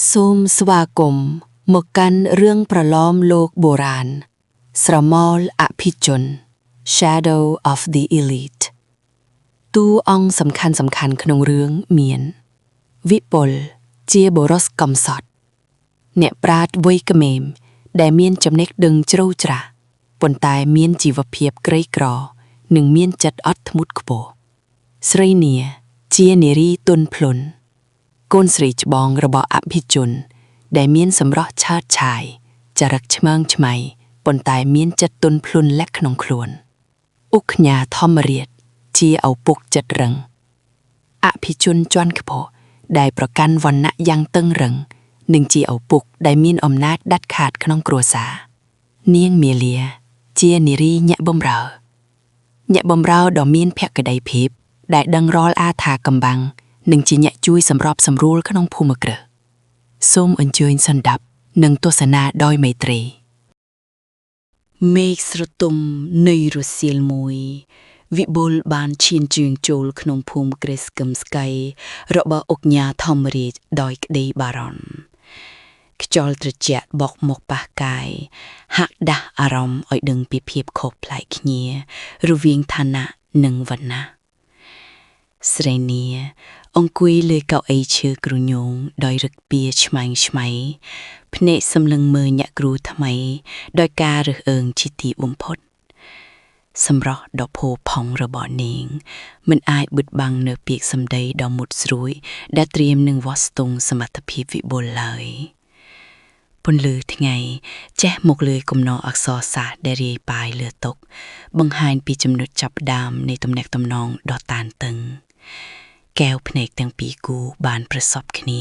សូមស្វាគមន៍មកកាន់រឿងប្រឡំលោកបុរាណស្រមោលអភិជន Shadow of the Elite តួអង្គសំខាន់ក្នុងរឿងមានវិពុលជាបុរសកំសត់អ្នកប្រាជ្ញវ័យក្មេងដែលមានចំណេះដឹងជ្រៅច្រាស់ប៉ុន្តែមានជីវភាពក្រីក្រនិងមានចិត្តអត់ធ្មត់ខ្ពស់ស្រីនាជានារីទន់ភ្លន់កូនស្រីច្បងរបស់អភិជនដែលមានសម្រស់ឆើតឆាយចរិតឆ្មើងឆ្មៃប៉ុន្តែមានចិត្តទន់ភ្លន់លាក់ក្នុងខ្លួនឧកញ៉ាធម្មរាជជាឪពុកចិត្តរឹងអភិជនជាន់ខ្ពស់ដែលប្រកាន់វណ្ណៈយ៉ាងតឹងរឹងនិងជាឪពុកដែលមានអំណាចដាច់ខាតក្នុងគ្រួសារនាងមាលាជានារីញាក់បម្រើដ៏មានភក្ដីភាពដែលដឹងរាល់អាថាកំបាំងនិងជាអ្នកជួយសម្របសម្រួលក្នុងភូមិគ្រឹះសូមអញ្ជើញសន្តាប់និងទស្សនាដោយមេត្រីមេឃស្រទុំនៃរសៀលមួយវិបុលបានឈានជើងចូលក្នុងភូមិគ្រឹះស្កឹមស្កៃរបស់ឧកញ៉ាធម្មរាជដោយក្តីបារម្ភខ្យល់ត្រជាក់បក់មកប៉ះកាយហាក់ដាស់អារម្មណ៍ឲ្យដឹងពីភាពខុសប្លែកគ្នារវាងឋានៈនិងវណ្ណៈស្រីនាអង្គុយលើកៅអីឈើគ្រូញងដោយរឹកពៀឆ្មាញ់ឆ្មៃភ្នែកសម្លឹងមើលអ្នកគ្រូថ្មីដោយការរើសអើងជាទីបំផុតសម្រស់ដ៏ផូរផង់របស់នាងមិនអាចបិទបាំងនៅពាក្យសម្ដីដ៏មុតស្រួយដែលត្រៀមនឹងវាស់ស្ទង់សមត្ថភាពវិបុលឡើយពន្លឺថ្ងៃចេះមកលើគំនរអក្សរសាស្ត្រដែលរាយប៉ាយលើតុបង្ហាញពីចំណុចចាប់ផ្ដើមនៃទំនាក់ទំនងដ៏តានតឹងកែវភ្នែកទាំងពីរគូបានប្រសពគ្នា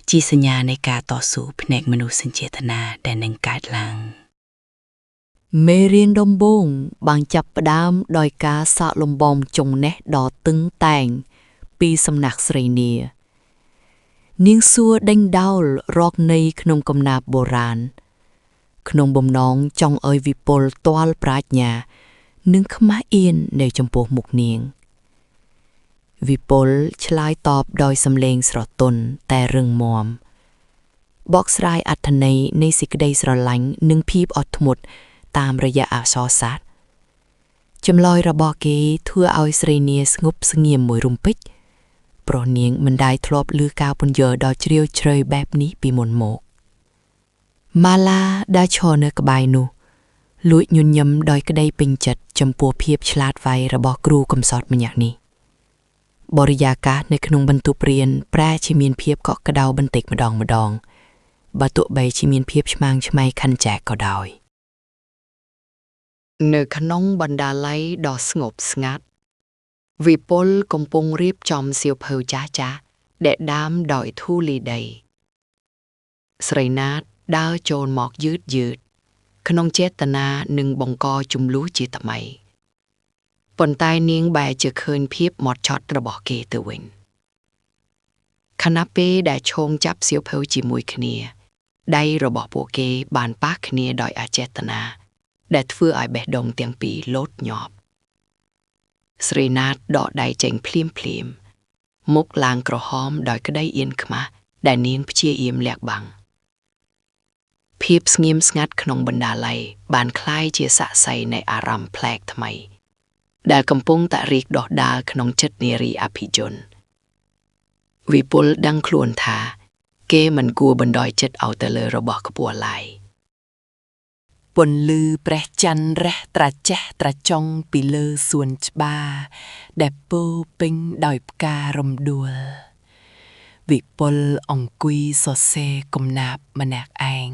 ជាសញ្ញានៃការតស៊ូផ្នែកមនោសញ្ចេតនាដែលនឹងកើតឡើងមេរៀនដំបូងបានចាប់ផ្ដើមដោយការសាកលំបំចំណេះដ៏តឹងតែងពីសំណាក់ស្រីនានាងសួរដេញដោលរកនៃក្នុងកំណាព្យបុរាណក្នុងបំណងចង់ឲ្យវិពុលទាល់ប្រាជ្ញានិងខ្មាស់អៀននៅចំពោះមុខនាងវិពុលឆ្លើយតបដោយសំឡេងស្រទន់តែរឹងមាំបកស្រាយអត្ថន័យនៃសេចក្តីស្រឡាញ់និងភាពអត់ធ្មត់តាមរយៈអក្សរសាស្ត្រចម្លើយរបស់គេធ្វើឲ្យស្រីនាស្ងប់ស្ងៀមមួយរំពេចព្រោះនាងមិនដែលធ្លាប់ឮការពន្យល់ដ៏ជ្រាលជ្រៅបែបនេះពីមុនមកម៉ាឡាដែលឈរនៅក្បែរនោះលួចញញឹមដោយក្តីពេញចិត្តចំពោះភាពឆ្លាតវៃរបស់គ្រូកំសត់ម្នាក់នេះបរិយាកាសនៅក្នុងបន្ទប់រៀនប្រែជាមានភាពកក់ក្ដៅបន្តិចម្ដងបើទោះបីជាមានភាពឆ្មាងឆ្មៃខិនចែកក៏ដោយនៅក្នុងបណ្ណាល័យដ៏ស្ងប់ស្ងាត់វិពុលកំពុងរៀបចំសៀវភៅចាស់ដែលដាមដោយធូលីដីស្រីណាតដើរចូលមកយឺតក្នុងចេតនានឹងបង្កជម្លោះជាថ្មីប៉ុន្តែនាងបែរជាឃើញភាពហ្មត់ចត់របស់គេទៅវិញខណៈពេលដែលឈោងចាប់សៀវភៅជាមួយគ្នាដៃរបស់ពួកគេបានប៉ះគ្នាដោយអចេតនាដែលធ្វើឲ្យបេះដូងទាំងពីរលោតញាប់ស្រីណាតដកដៃចេញភ្លាមមុខឡើងក្រហមដោយក្តីអៀនខ្មាស់ដែលនាងព្យាយាមលាក់បាំងភាពស្ងៀមស្ងាត់ក្នុងបណ្ណាល័យបានคล้ายជាសាក្សីនៃអារម្មណ៍ប្លែកថ្មីដែលកំពុងតែរីកដុះដាលក្នុងចិត្តនារីអភិជនវិពុលដឹងខ្លួនថាគេមិនគួរបណ្ដោយចិត្តឲ្យទៅលើរបស់ខ្ពស់ឡើយពន្លឺព្រះច័ន្ទរះត្រាចេះត្រាចុងពីលើសួនច្បារដែលពោពេញដោយផ្ការំដួលវិពុលអង្គុយសរសេរគំនាបម្នាក់ឯង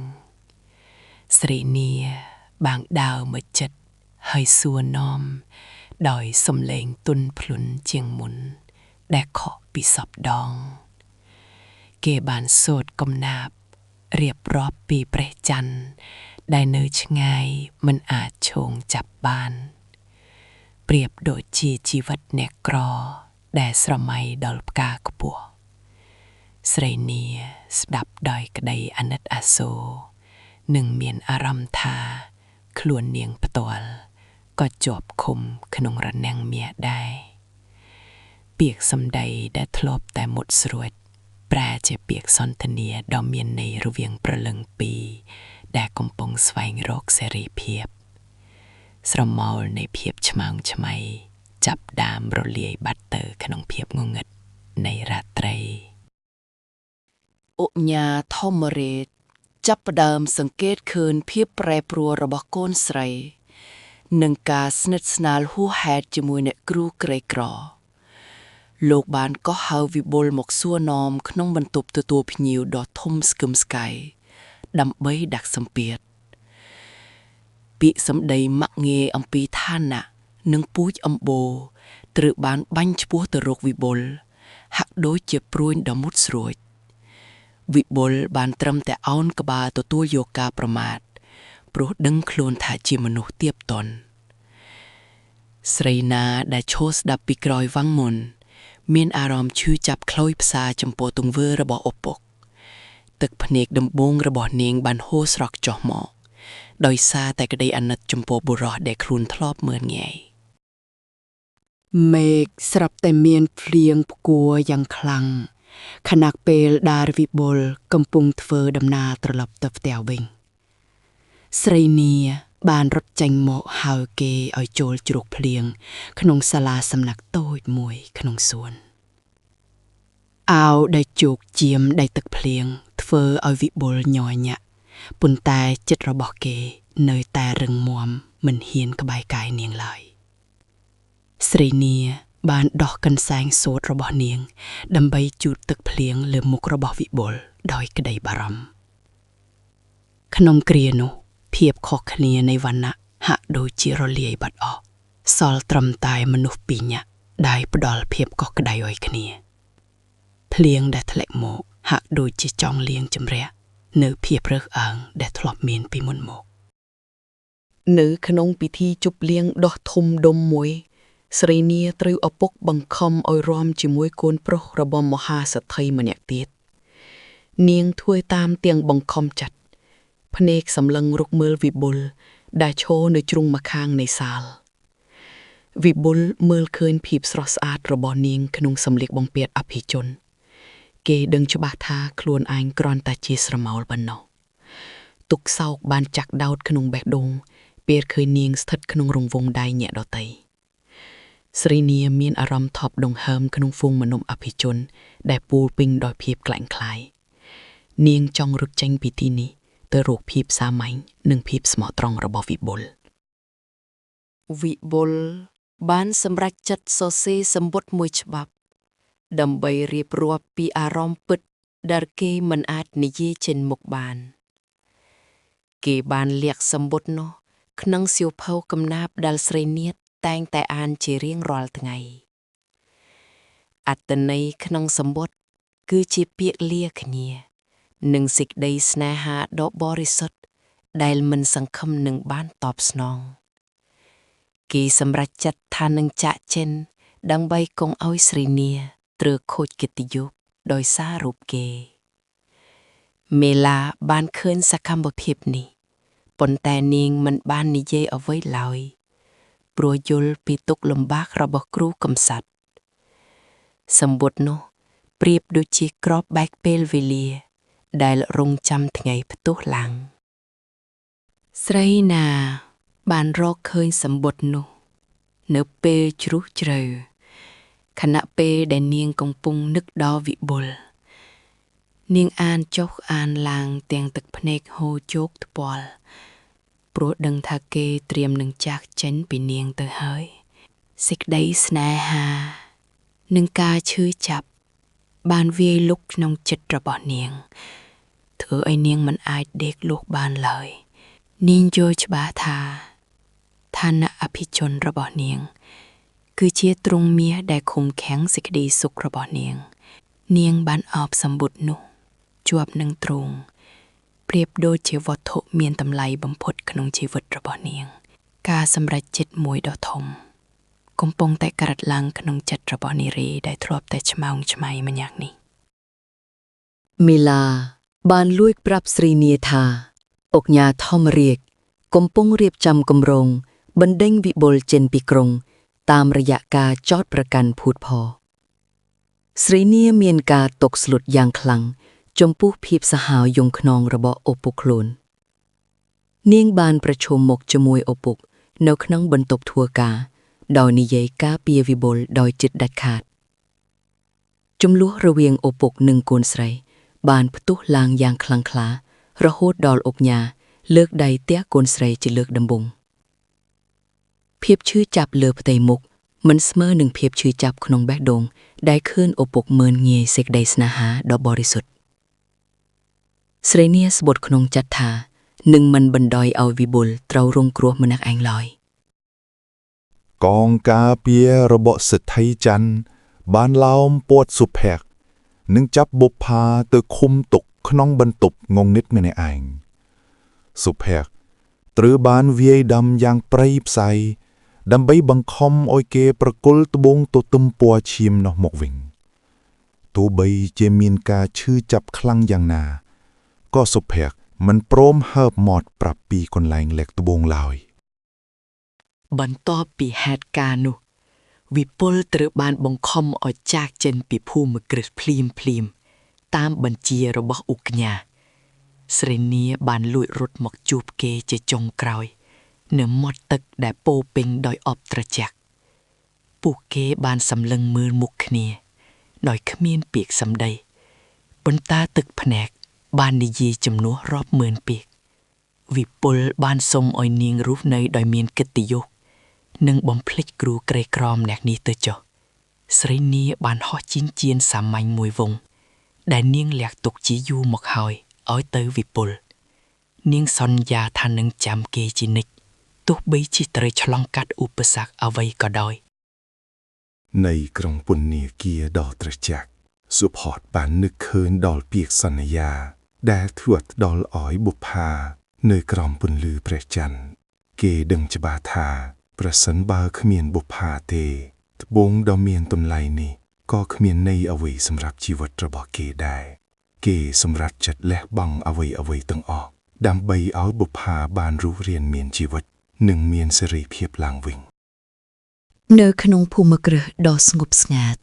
ស្រីនាបាងដាវមកចិត្តហើយសួរនាំដោយសំឡេងទន់ភ្លន់ជាងមុនដែលខកពីសពដងគេបានសូត្រគំនាបរៀបរាប់ពីព្រះច័ន្ទដែលនៅឆ្ងាយមិនអាចឈោងចាប់បានប្រៀបដូចជាជីវិតអ្នកក្រដែលស្រមៃដល់ផ្កាខ្ពស់ស្រីនាស្ដាប់ដោយក្តីអាណិតអាសូរនិងមានអារម្មណ៍ថាខ្លួននាងផ្ទាល់ក៏ជាប់ឃុំក្នុងរនាំងមាសដែរពាក្យសម្ដីដែលធ្លាប់តែមុតស្រួច แปรជាពាក្យសន្ទនាដ៏មានន័យរវាងព្រលឹងពីរដែលកំពុងស្វែងរកសេរីភាពស្រមោលនៃភាពឆ្មើងឆ្មៃចាប់ដាមរលាយបាត់ទៅក្នុងភាពងងឹតនៃរាត្រីឧញ្ញាធម្មរេតចាប់ផ្ដើមសង្កេតឃើញភាពប្រែប្រួលរបស់កូនស្រីនិងការស្និទ្ធស្នាលហួសហេតុជាមួយអ្នកគ្រូក្រីក្រលោកបានកោះហៅវិបុលមកសួរនាំក្នុងបន្ទប់ទទួលភ្ញៀវដ៏ធំស្កឹមស្កៃដើម្បីដាក់សម្ពាធពាក្យសម្ដីមាក់ងាយអំពីឋានៈនិងពូជអម្បូរត្រូវបានបាញ់ឆ្ពោះទៅរកវិបុលហាក់ដូចជាព្រួញដ៏មុតស្រួចវិបុលបានត្រឹមតែឱនក្បាលទទួលយកការប្រមាថព្រោះដឹងខ្លួនថាជាមនុស្សទាបទន់ស្រីណាដែលឈរស្ដាប់ពីក្រោយវាំងមុនមានអារម្មណ៍ឈឺចាប់ខ្លោចផ្សាចំពោះទង្វើរបស់ឪពុកទឹកភ្នែកដំបូងរបស់នាងបានហូរស្រក់ចុះមកដោយសារតែក្តីអាណិតចំពោះបុរសដែលខ្លួនធ្លាប់មើលងាយមេឃស្រាប់តែមានភ្លៀងផ្គួរយ៉ាងខ្លាំងខណៈពេលដារវិបុលកំពុងធ្វើដំណើរត្រឡប់ទៅផ្ទះវិញស្រីនីបានរត់ចេញមកហៅគេឲ្យចូលជ្រោះភ្លៀងក្នុងសាលាសំណាក់តូចមួយក្នុងសួនអាវដែលជោកជាមដែលទឹកភ្លៀងធ្វើឲ្យវិបុលញ័រញាក់ប៉ុន្តែចិត្តរបស់គេនៅតែរឹងមាំមិនហ៊ានក្បែរកាយនាងឡើយស្រីនីបានដោះកន្សែងសូត្ររបស់នាងដើម្បីជូតទឹកភ្លៀងលើមុខរបស់វិបុលដោយក្តីបារម្ភក្នុងគ្រានោះភាពខុសគ្នានៃវណ្ណៈហាក់ដូចជារលាយបាត់អស់សល់ត្រឹមតែមនុស្សពីរនាក់ដែលផ្ដល់ភាពកក់ក្ដៅឲ្យគ្នាភ្លៀងដែលធ្លាក់មកហាក់ដូចជាចង់លាងជម្រះនៅភាពរើសអើងដែលធ្លាប់មានពីមុនមកនៅក្នុងពិធីជប់លៀងដោះធំដុំមួយស្រីនីត្រូវឪពុកបង្ខំឲ្យរាំជាមួយកូនប្រុសរបស់មហាសេដ្ឋីម្នាក់ទៀតនាងធ្វើតាមទាំងបង្ខំចិត្តភ្នែកសម្លឹងរកមើលវិបុលដែលឈរនៅជ្រុងម្ខាងនៃសាលវិបុលមើលឃើញភាពស្រស់ស្អាតរបស់នាងក្នុងសម្លៀកបំពាក់អភិជនគេដឹងច្បាស់ថាខ្លួនឯងគ្រាន់តែជាស្រមោលប៉ុណ្ណោះទុកសោកបានចាក់ដោតក្នុងបេះដូងពេលឃើញនាងស្ថិតក្នុងរង្វង់ដៃអ្នកដទៃស្រីនីមានអារម្មណ៍ថប់ដង្ហើមក្នុងហ្វូងមនុស្សអភិជនដែលពូលពេញដោយភាពក្លែងក្លាយនាងចង់រត់ចេញពីទីនេះទៅរកភាពសាមញ្ញនិងភាពស្មោះត្រង់របស់វិបុលបានសម្រេចចិត្តសរសេរសម្បត្តិមួយច្បាប់ដើម្បីរៀបរាប់ពីអារម្មណ៍ពិតដែលគេមិនអាចនិយាយចេញមុខបានគេបានលាក់សម្បត្តិនោះក្នុងសៀវភៅកំណាព្យដែលស្រីនាថតែងតែអានជារៀងរាល់ថ្ងៃអត្ថន័យក្នុងសម្បត្តិគឺជាពាក្យលាគ្នានិងសេចក្តីស្នេហាដ៏បរិសុទ្ធដែលមិនសង្ឃឹមនឹងបានតបស្នងគេសម្រេចចិត្តថានឹងចាកចេញដើម្បីកុំឲ្យស្រីនីត្រូវខូចកិត្តិយសដោយសាររូបគេមេឡាបានឃើញសកម្មភាពនេះប៉ុន្តែនាងមិនបាននិយាយអ្វីឡើយព្រោះយល់ពីទុក្ខលំបាករបស់គ្រូកំសត់សម្បត្តិនោះប្រៀបដូចជាក្របបែកពេលវេលាដែលរងចាំថ្ងៃផ្ទុះឡើងស្រីណាបានរកឃើញសម្បត្តិនោះនៅពេលជ្រុះជ្រៅខណៈពេលដែលនាងកំពុងនឹកដល់វិបុលនាងអានចុះអានឡើងទាំងទឹកភ្នែកហូរជោកថ្ពាល់ព្រោះដឹងថាគេត្រៀមនឹងចាកចេញពីនាងទៅហើយសេចក្តីស្នេហានិងការឈឺចាប់បានវាយលុកក្នុងចិត្តរបស់នាងធ្វើឲ្យនាងមិនអាចដេកលក់បានឡើយនាងយល់ច្បាស់ថាឋានៈអភិជនរបស់នាងគឺជាទ្រង់មាសដែលឃុំឃាំងសេចក្តីសុខរបស់នាងបានអបសម្បត្តិនោះជាប់នឹងទ្រង់ប្រៀបដូចជាវត្ថុមានតម្លៃបំផុតក្នុងជីវិតរបស់នាងការសម្រេចចិត្តមួយដ៏ធំកំពុងតែកើតឡើងក្នុងចិត្តរបស់នារីដែលធ្លាប់តែឆ្មោងឆ្មៃម្នាក់នេះមីឡាបានលួចប្រាប់ស្រីនីថាអុកញ៉ាធម្មរាជកំពុងរៀបចំគម្រោងបណ្ដេញវិបុលចេញពីក្រុងតាមរយៈការចោទប្រកាន់ភូតផល ស្រីនាមានការតកស្លុតយ៉ាងខ្លាំងចំពោះភាពសាហាវយង់ខ្នងរបស់ឪពុកខ្លួននាងបានប្រឈមមុខជាមួយឪពុកនៅក្នុងបន្ទប់ធ្វើការដោយនិយាយការពារវិបុលដោយចិត្តដាច់ខាតជម្លោះរវាងឪពុកនិងកូនស្រីបានផ្ទុះឡើងយ៉ាងខ្លាំងក្លារហូតដល់ឧកញ៉ាលើកដៃទះកូនស្រីជាលើកដំបូងភាពឈឺចាប់លើផ្ទៃមុខមិនស្មើនឹងភាពឈឺចាប់ក្នុងបេះដូងដែលឃើញឪពុកមើលងាយសេចក្តីស្នេហាដ៏បរិសុទ្ធស្រីនាស្បត់ក្នុងចិត្តថានឹងមិនបណ្ដោយឲ្យវិបុលត្រូវរងគ្រោះម្នាក់ឯងឡើយកងការពាររបស់សិទ្ធិច័ន្ទបានឡោមពួតសុភ័ក្រនិងចាប់បុប្ផាទៅឃុំទុកក្នុងបន្ទប់ងងឹតម្នាក់ឯងសុភ័ក្រត្រូវបានវាយដំយ៉ាងព្រៃផ្សៃដើម្បីបង្ខំឲ្យគេប្រគល់ត្បូងទទឹមពណ៌ឈាមនោះមកវិញទោះបីជាមានការឈឺចាប់ខ្លាំងយ៉ាងណាក៏សុភ័ក្រមិនព្រមហើបមាត់ប្រាប់ពីកន្លែងលែកត្បូងឡើយបន្ទាប់ពីហេតុការណ៍នោះវិពុលត្រូវបានបង្ខំឲ្យចាកចេញពីភូមិគ្រឹះភ្លាមតាមបញ្ជារបស់ឧកញ៉ាស្រីនាបានលួចរត់មកជួបគេជាចុងក្រោយនៅមាត់ទឹកដែលពោពេញដោយអបត្រជាក់ពួកគេបានសម្លឹងមើលមុខគ្នាដោយគ្មានពាក្យសម្ដីប៉ុន្តែទឹកភ្នែកបាននិយាយជំនួសរាប់ម៉ឺនពាក្យវិពុលបានសុំឲ្យនាងរស់នៅដោយមានកិត្តិយសនិងបំភ្លេចគ្រូក្រីក្រម្នាក់នេះទៅចុះស្រីនាបានហោះជីនជៀនសាមញ្ញមួយវងដែលនាងលះទុកជាយូរមកហើយឲ្យទៅវិពុលនាងសន្យាថានឹងចាំគេជានិច្ចទោះបីជាត្រូវឆ្លងកាត់ឧបសគ្គអ្វីក៏ដោយនៃក្រុងពនាគារដ៏ត្រជាក់សុផតបាននឹកឃើញដល់ពាក្យសន្យាដែលធ្វើដល់ឲ្យបុប្ផានៅក្រោមពន្លឺព្រះច័ន្ទគេដឹងច្បាស់ថាប្រសិនបើគ្មានបុប្ផាទេត្បូងដ៏មានតម្លៃនេះក៏គ្មានន័យអ្វីសម្រាប់ជីវិតរបស់គេដែរគេសម្រេចចិត្តលះបង់អ្វីទាំងអស់ដើម្បីឲ្យបុប្ផាបានរស់រានមានជីវិតនិងមានសេរីភាពឡើងវិញនៅក្នុងភូមិគ្រឹះដ៏ស្ងប់ស្ងាត់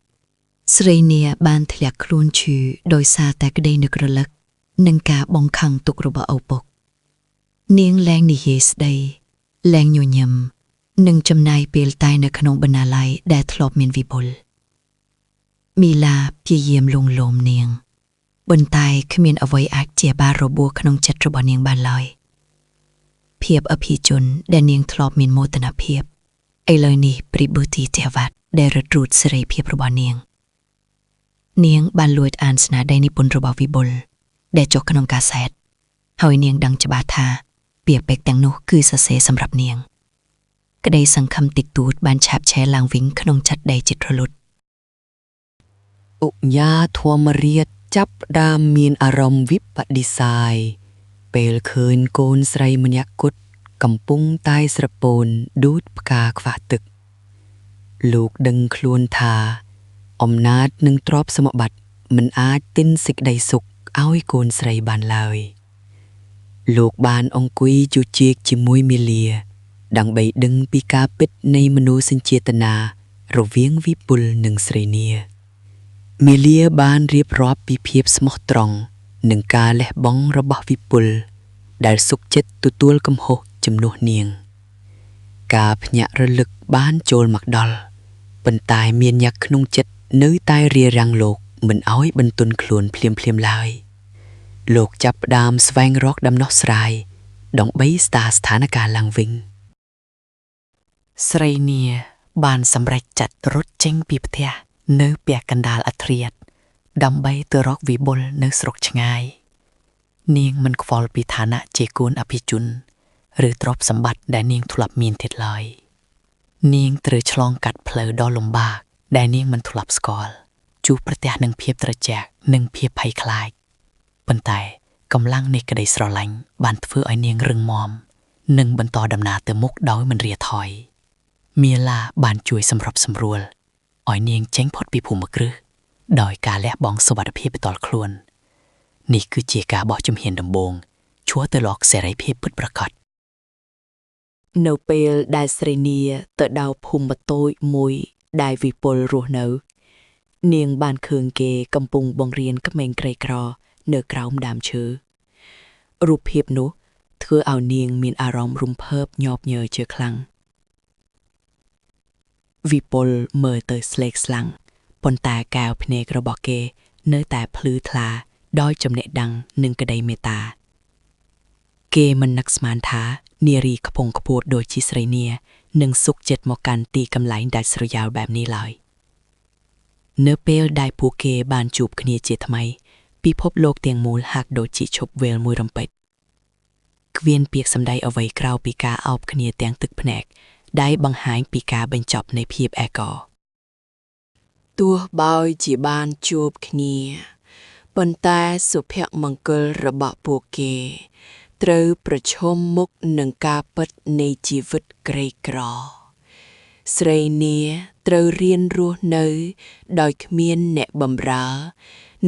ស្រីនាបានធ្លាក់ខ្លួនឈឺដោយសារតែក្តីនឹករលឹកនិងការបង្ខំទុករបស់ឪពុកនាងលែងនិយាយស្ដីលែងញញឹមនិងចំណាយពេលតែនៅក្នុងបណ្ណាល័យដែលធ្លាប់មានវិបុលមីឡាព្យាយាមលួងលោមនាងប៉ុន្តែគ្មានអ្វីអាចជាបារបួសក្នុងចិត្តរបស់នាងបានឡើយភាពអភិជនដែលនាងធ្លាប់មានមោទនភាពឥឡូវនេះព្រីបុទីទេវតាដែលរត់រូតសេរីភាពរបស់នាងបានលួចអានស្នាដៃនិពន្ធរបស់វិបុលដែលចុះក្នុងកាសែតហើយនាងដឹងច្បាស់ថាពាក្យពេចន៍ទាំងនោះគឺសរសេរសម្រាប់នាងក្តីសង្ឃឹមតិចតួចបានឆាបឆេរឡើងវិញក្នុងចិត្តដែលជិតរលត់ឧកញ៉ាធម្មរាជចាប់ផ្ដើមមានអារម្មណ៍វិបដិសាយពេលឃើញកូនស្រីម្នាក់គត់កំពុងតែស្រពោនដូចផ្កាខ្វះទឹកលោកដឹងខ្លួនថាអំណាចនិងទ្រព្យសម្បត្តិមិនអាចទិញសេចក្តីសុខឲ្យកូនស្រីបានឡើយលោកបានអង្គុយជជែកជាមួយមីលាដើម្បីដឹងពីការពិតនៃមនោសញ្ចេតនារវាងវិពុលនិងស្រីនាមីលាបានរៀបរាប់ពីភាពស្មោះត្រង់និងការលះបង់របស់វិពុលដែលសុខចិត្តទទួលកំហុសជំនួសនាងការភ្ញាក់រលឹកបានចូលមកដល់ប៉ុន្តែមានញ៉ាក់ក្នុងចិត្តនៅតែរារាំងលោកមិនឲ្យបន្ទន់ខ្លួនភ្លាមឡើយលោកចាប់ផ្ដើមស្វែងរកដំណោះស្រាយដើម្បីស្ដារស្ថានភាពឡើងវិញស្រីនាបានសម្រេចចាត់រត់ចេញពីផ្ទះនៅពាក់កណ្ដាលអធ្រាត្រដើម្បីទៅរកវិបុលនៅស្រុកឆ្ងាយនាងមិនខ្វល់ពីឋានៈជាកូនអភិជនឬទ្រព្យសម្បត្តិដែលនាងធ្លាប់មានទៀតឡើយនាងត្រូវឆ្លងកាត់ផ្លូវដ៏លំបាកដែលនាងមិនធ្លាប់ស្គាល់ជួបប្រទះនឹងភាពត្រជាក់និងភាពភ័យខ្លាចប៉ុន្តែកម្លាំងនៃក្តីស្រឡាញ់បានធ្វើឲ្យនាងរឹងមាំនិងបន្តដំណើរទៅមុខដោយមិនរាថយមីឡាបានជួយសម្របសម្រួលឲ្យនាងចេញផុតពីភូមិគ្រឹះដោយការលះបង់សុវត្ថិភាពផ្ទាល់ខ្លួននេះគឺជាការបោះជំហានដំបូងឈ្មោះទៅរកសេរីភាពពិតប្រាកដនៅពេលដែលស្រីនាទៅដល់ភូមិតូចមួយដែលវិពុលរស់នៅ នាងបានឃើញគេកំពុងបង្រៀនក្មេងក្រីក្រនៅក្រោមដើមឈើរូបភាពនោះធ្វើឲ្យនាងមានអារម្មណ៍រំភើបញាប់ញ័រជាខ្លាំងវិពុលមើលទៅស្លេកស្លាំងប៉ុន្តែកែវភ្នែករបស់គេនៅតែភ្លឺថ្លាដោយចំណេះដឹងនិងក្តីមេត្តាគេមិននឹកស្មានថានារីខ្ពង់ខ្ពស់ដូចជាស្រីនានឹងសុខចិត្តមកកាន់ទីកន្លែងដាច់ស្រយាលបែបនេះឡើយនៅពេលដែលពួកគេបានជួបគ្នាជាថ្មីពិភពលោកទាំងមូលហាក់ដូចជាឈប់វេលមួយរំពេចគ្មានពាក្យសម្ដីអ្វីក្រៅពីការអោបគ្នាទាំងទឹកភ្នែកដែលបង្ហាញពីការបញ្ចប់នៃភាពឯកោទោះបីជាបានជួបគ្នាប៉ុន្តែសុភមង្គលរបស់ពួកគេត្រូវប្រឈមមុខនឹងការពិតនៃជីវិតក្រីក្រស្រីនាត្រូវរៀនរស់នៅដោយគ្មានអ្នកបម្រើ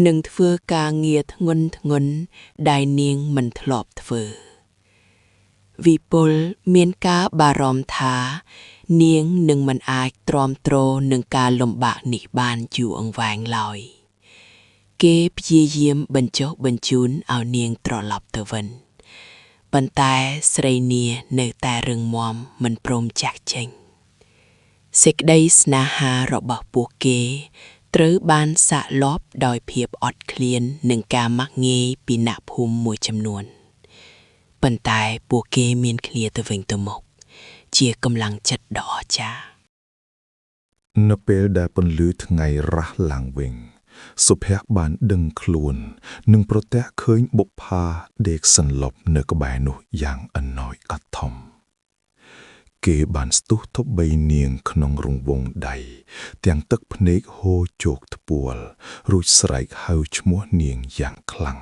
និងធ្វើការងារធ្ងន់ធ្ងរដែលនាងមិនធ្លាប់ធ្វើវិពុលមានការបារម្ភថានាងនឹងមិនអាចទ្រាំទ្រនឹងការលំបាកនេះបានយូរអង្វែងឡើយគេព្យាយាមបញ្ចុះបញ្ជូនឲ្យនាងត្រឡប់ទៅវិញប៉ុន្តែស្រីនានៅតែរឹងមាំមិនព្រមចាក់ចេញសេចក្តីស្នេហារបស់ពួកគេត្រូវបានសាកលបដោយភាពអត់ឃ្លាននិងការមាក់ងាយពីអ្នកភូមិមួយចំនួនប៉ុន្តែពួកគេមានគ្នាទៅវិញទៅមកជាកម្លាំងចិត្តដ៏អស្ចារ្យនៅពេលដែលពន្លឺថ្ងៃរះឡើងវិញសុភ័ក្របានដឹងខ្លួននិងប្រទះឃើញបុប្ផាដេកសន្លប់នៅក្បែរនោះយ៉ាងអណោចអធមគេបានស្ទុះទៅបីនាងក្នុងរង្វង់ដៃទាំងទឹកភ្នែកហូរជោកថ្ពួលរួចស្រែកហៅឈ្មោះនាងយ៉ាងខ្លាំង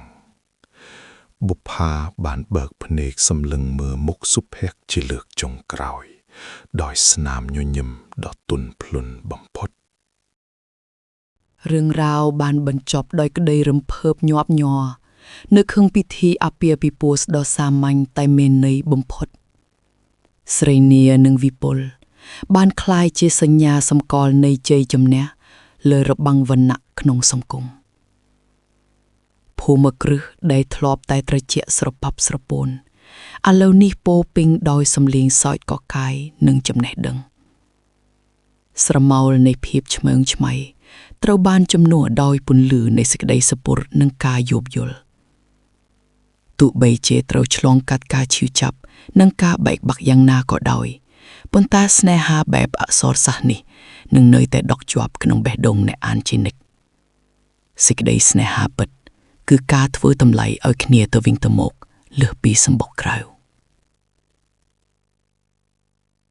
បុប្ផាបានបើកភ្នែកសម្លឹងមើលមុខសុភ័ក្រជាលើកចុងក្រោយដោយស្នាមញញឹមដ៏ទន់ភ្លន់បំផុតរឿងរ៉ាវបានបញ្ចប់ដោយក្តីរំភើបញាប់ញ័រនៅក្នុងពិធីអាពាហ៍ពិពាហ៍ដ៏សាមញ្ញតែមានន័យបំផុតស្រីនានិងវិពុលបានក្លាយជាសញ្ញាសម្គាល់នៃជ័យជំនះលើរបាំងវណ្ណៈក្នុងសង្គមភូមិគ្រឹះដែលធ្លាប់តែត្រជាក់ស្រប៉ាប់ស្រពោនឥឡូវនេះពោពេញដោយសំឡេងសើចកកាយនិងចំណេះដឹងស្រមោលនៃភាពឆ្មើងឆ្មៃត្រូវបានជំនួសដោយពន្លឺនៃសេចក្តីសុពន្ធនិងការយោគយល់ទោះបីជាត្រូវឆ្លងកាត់ការឈឺចាប់និងការបែកបាក់យ៉ាងណាក៏ដោយប៉ុន្តែស្នេហាបែបអក្សរសាស្ត្រនេះនឹងនៅតែដក់ជាប់ក្នុងបេះដូងអ្នកអានជានិច្ចសេចក្តីស្នេហាពិតគឺការធ្វើតម្លៃឲ្យគ្នាទៅវិញទៅមកលើសពីសម្បុកក្រៅ